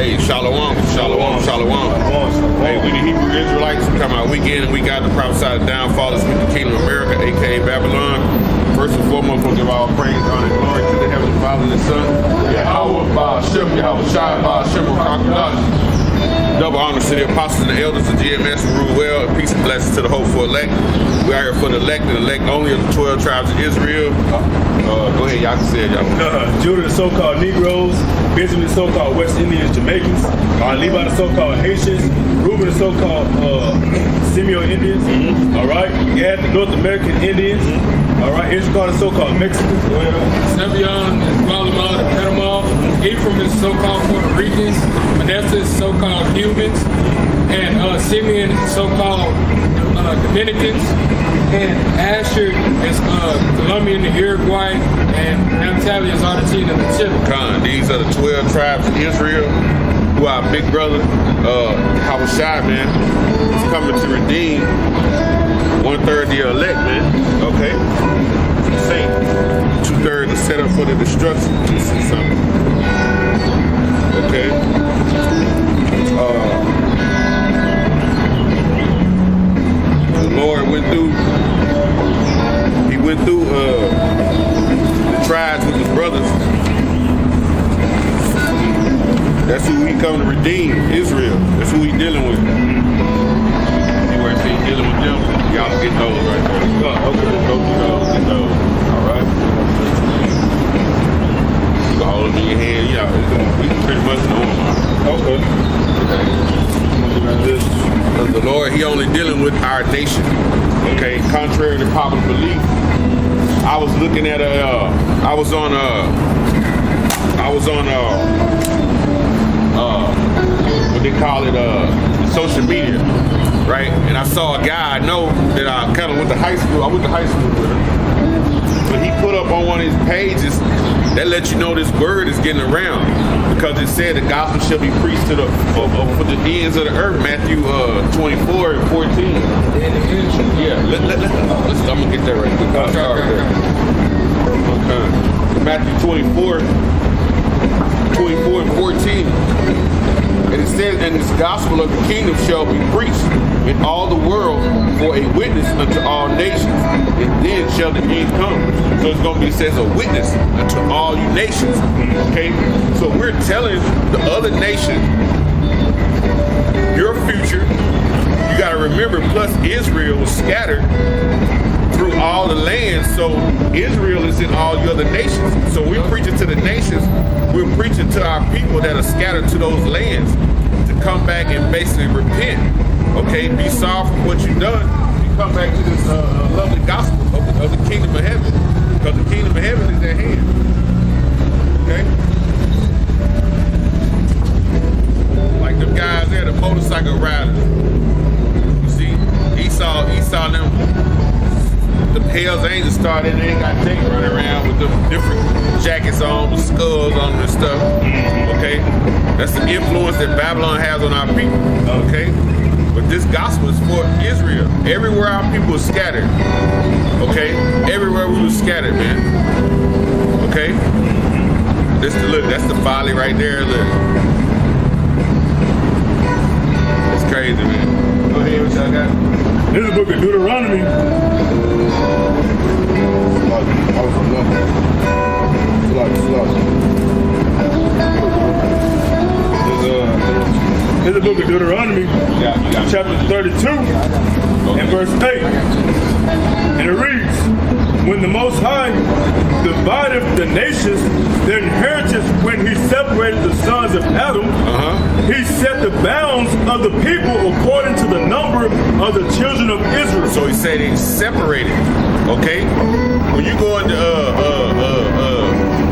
Hey, shalom, shalom, shalom. Hey, we the Hebrew Israelites. We come out week in and week out to prophesy the downfall of the kingdom of America, aka Babylon. First and foremost, we'll give all praise, honor, and glory to the Heavenly Father and the Son. Yahweh, Ba'ashem, Yahweh Shai, Ba'ashem, double honor to the apostles and the elders of GMS who rule well, and peace and blessings to the hopeful elect. We are here for the elect and elect only of the 12 tribes of Israel. Go ahead, y'all can say it, y'all. Judah, the so-called Negroes. Benjamin, the so-called West Indians, Jamaicans. Levi, the so-called Haitians. Reuben, the so-called Semio Indians. All right. Gad, the North American Indians. All right. Issachar, the so-called Mexicans. Simeon is Guatemala, the Panama. Ephraim is so-called Puerto Ricans. Manasseh is so-called Cubans. And Simeon is so-called Dominicans. And Asher is Colombian, Uruguay, and Naphtali is Argentina and Chile. These are the 12 tribes of Israel who our big brother, Hawashai, man, is coming to redeem 1/3 the elect, man. Okay? Saint. 2/3 is set up for the destruction. Something. Okay? The Lord went through the tribes with his brothers. That's who he come to redeem, Israel. That's who he dealing with. See where I say he dealing with them? Y'all get those right there. Okay, let's go through those, get those. All right? You can hold them in your hand. Yeah, we can pretty much know them. Okay. Because the Lord, he only dealing with our nation. Okay, contrary to popular belief. I was looking at I was on what they call it, social media, right? And I saw a guy I know that I kind of went to high school. I went to high school with him. But he put up on one of his pages that lets you know this word is getting around, because it said the gospel shall be preached to the for the ends of the earth. Matthew 24 and 14. Yeah, I'm gonna get that right quick. Okay. Matthew 24 and 14. And it says, and this gospel of the kingdom shall be preached in all the world for a witness unto all nations, and then shall the end come. So it's going to be, it says, a witness unto all you nations. Okay? So we're telling the other nations, your future, you got to remember, plus Israel was scattered through all the lands, so Israel is in all the other nations. So we're preaching to the nations, we're preaching to our people that are scattered to those lands to come back and basically repent. Okay, be sorry for what you've done. You come back to this lovely gospel of the kingdom of heaven, because the kingdom of heaven is at hand. Okay, like them guys there, the motorcycle riders. You see, Esau them. The Hell's Angels started, they ain't got tanks running around with the different jackets on, with skulls on them and stuff. Okay? That's the influence that Babylon has on our people. Okay? But this gospel is for Israel. Everywhere our people are scattered. Okay? Everywhere we were scattered, man. Okay? That's the folly right there, look. That's crazy, man. Go ahead, what y'all got? This is the book of Deuteronomy. This is the book of Deuteronomy, chapter 32, and verse 8. And it reads, when the Most High divided the nations, their inheritance, when he separated the sons of Adam, he set the bounds of the people according to the number of the children of Israel. So he said he separated. Okay? When you go into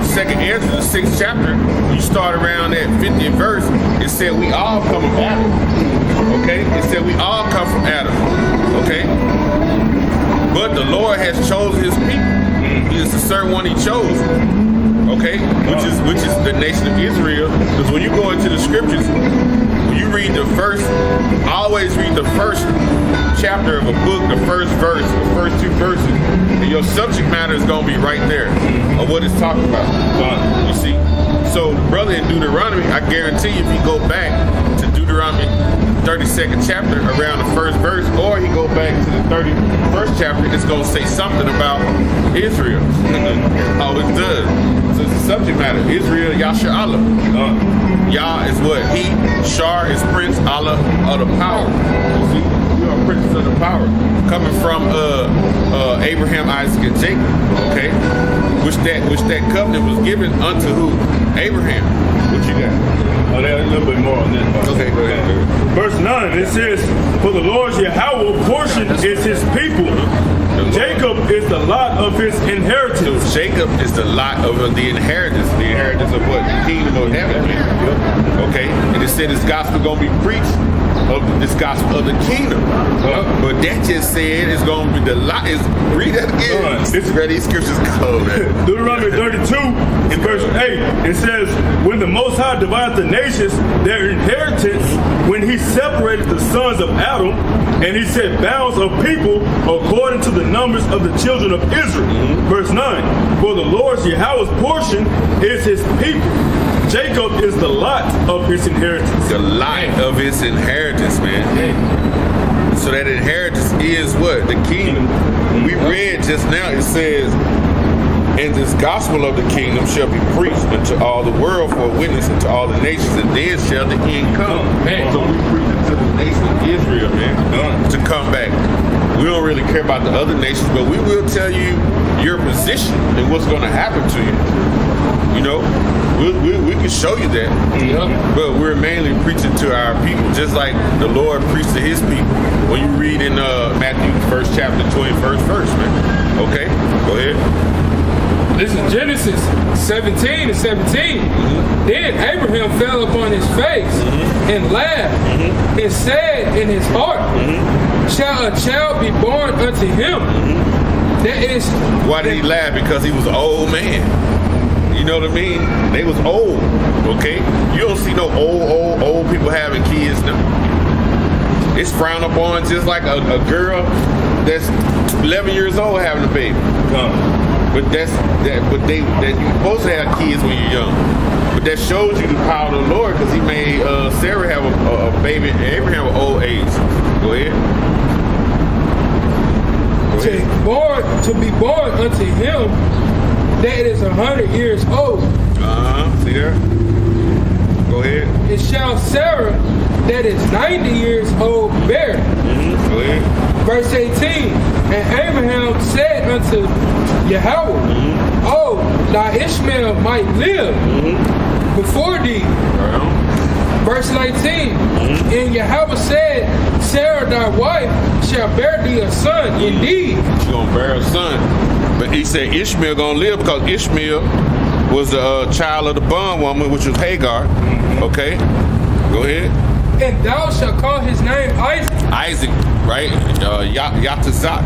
2nd Ezra, the 6th chapter, you start around that 50th verse, it said we all come from Adam. Okay? It said we all come from Adam. Okay? But the Lord has chosen his people. He is a certain one he chose. Okay? Which is the nation of Israel. Because when you go into the scriptures, when you read the first, always read the first chapter of a book, the first verse, the first 2 verses, and your subject matter is going to be right there of what it's talking about. You see? So, brother further in Deuteronomy, I guarantee you, if you go back to Deuteronomy 32nd chapter around the first verse, or you go back to the 31st chapter, it's going to say something about Israel. Oh, it does. So it's the subject matter. Israel, Yasha Allah. Yah is what? He. Shar is prince. Allah of the power. You see, you are princes of the power. Coming from Abraham, Isaac, and Jacob. Okay? Which that covenant was given unto who? Abraham. What you got? Oh, there's a little bit more on that. Okay, go ahead. Verse 9, it says, for the Lord's Yahweh portion is his people. Jacob is the lot of his inheritance. So Jacob is the lot of the inheritance of what? The kingdom of heaven. Okay, and it said this gospel gonna be preached of this gospel of the kingdom. But that just said it's gonna be the lot. Read that again. It's ready. Scriptures cold. Deuteronomy 32 in verse 8, it says, when the Most High divided the nations their inheritance, when he separated the sons of Adam, and he set bounds of people according to the numbers of the children of Israel. Verse 9, for the Lord's Yahweh's portion is his people. Jacob is the lot of his inheritance. The lot of his inheritance, man. So that inheritance is what? The kingdom. We read just now, it says, and this gospel of the kingdom shall be preached unto all the world for a witness unto all the nations, and then shall the end come. So we preach it to the nation of Israel, man, to come back. We don't really care about the other nations, but we will tell you your position and what's going to happen to you. You know, we can show you that, but we're mainly preaching to our people, just like the Lord preached to his people. When you read in Matthew 1st chapter, 21st verse, man. Okay, go ahead. This is Genesis 17 and 17. Then Abraham fell upon his face and laughed and said in his heart, shall a child be born unto him? That is. Why did he laugh? Because he was an old man. You know what I mean? They was old. Okay? You don't see no old people having kids now. It's frowned upon just like a girl that's 11 years old having a baby. But you're supposed to have kids when you're young. But that shows you the power of the Lord, because he made Sarah have a baby and Abraham at old age. Go ahead. To be born unto him that is 100 years old. See there? Go ahead. It shall Sarah that is 90 years old bear. Go ahead. Verse 18, and Abraham said unto Yahweh, oh, thy Ishmael might live before thee. Verse 19, and Yahweh said, Sarah thy wife shall bear thee a son indeed. She's going to bear a son. But he said Ishmael going to live, because Ishmael was the child of the bondwoman, which was Hagar. Okay, go ahead. And thou shalt call his name Isaac. Isaac, right? Yatazak.